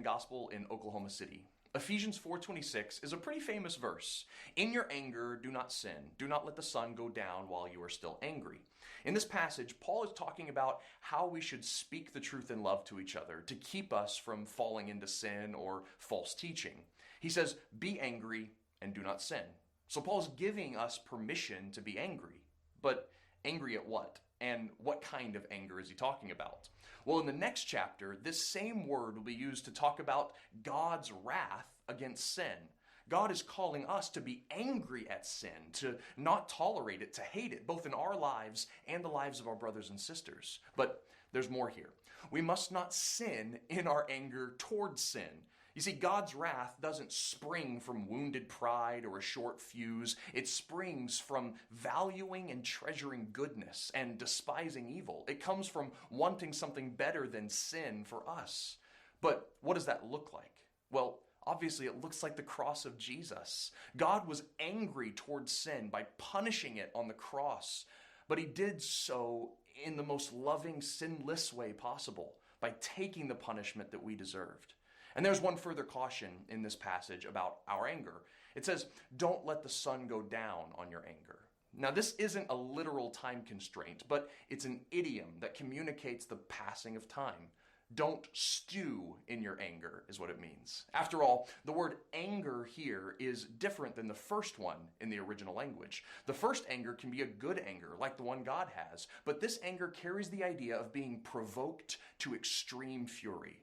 Gospel in Oklahoma City. Ephesians 4:26 is a pretty famous verse. In your anger, do not sin. Do not let the sun go down while you are still angry. In this passage, Paul is talking about how we should speak the truth in love to each other to keep us from falling into sin or false teaching. He says, be angry and do not sin. So Paul's giving us permission to be angry. But angry at what? And what kind of anger is he talking about? Well, in the next chapter, this same word will be used to talk about God's wrath against sin. God is calling us to be angry at sin, to not tolerate it, to hate it, both in our lives and the lives of our brothers and sisters. But there's more here. We must not sin in our anger towards sin. You see, God's wrath doesn't spring from wounded pride or a short fuse. It springs from valuing and treasuring goodness and despising evil. It comes from wanting something better than sin for us. But what does that look like? Well, obviously, it looks like the cross of Jesus. God was angry towards sin by punishing it on the cross, but he did so in the most loving, sinless way possible, by taking the punishment that we deserved. And there's one further caution in this passage about our anger. It says, don't let the sun go down on your anger. Now, this isn't a literal time constraint, but it's an idiom that communicates the passing of time. Don't stew in your anger is what it means. After all, the word anger here is different than the first one in the original language. The first anger can be a good anger, like the one God has, but this anger carries the idea of being provoked to extreme fury.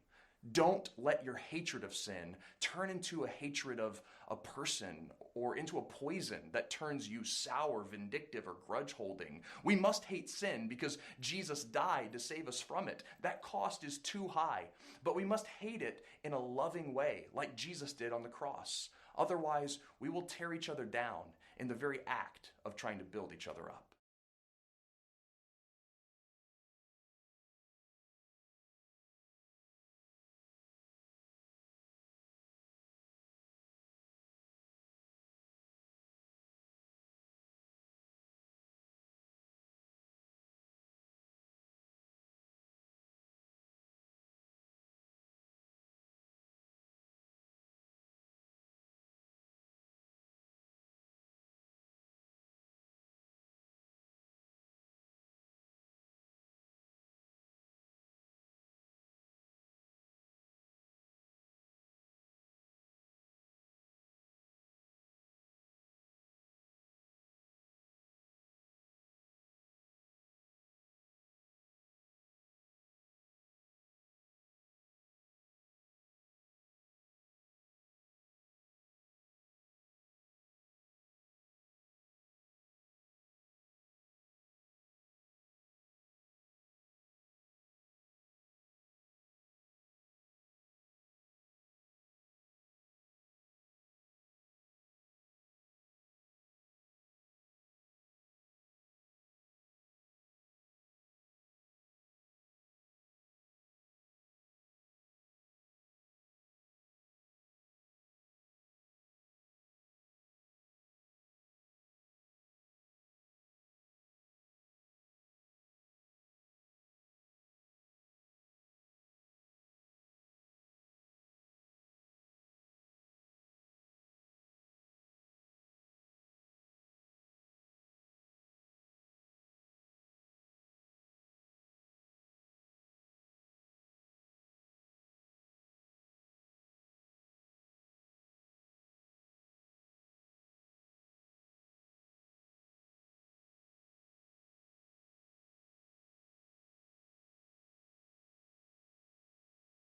Don't let your hatred of sin turn into a hatred of a person or into a poison that turns you sour, vindictive, or grudge-holding. We must hate sin because Jesus died to save us from it. That cost is too high, but we must hate it in a loving way, like Jesus did on the cross. Otherwise, we will tear each other down in the very act of trying to build each other up.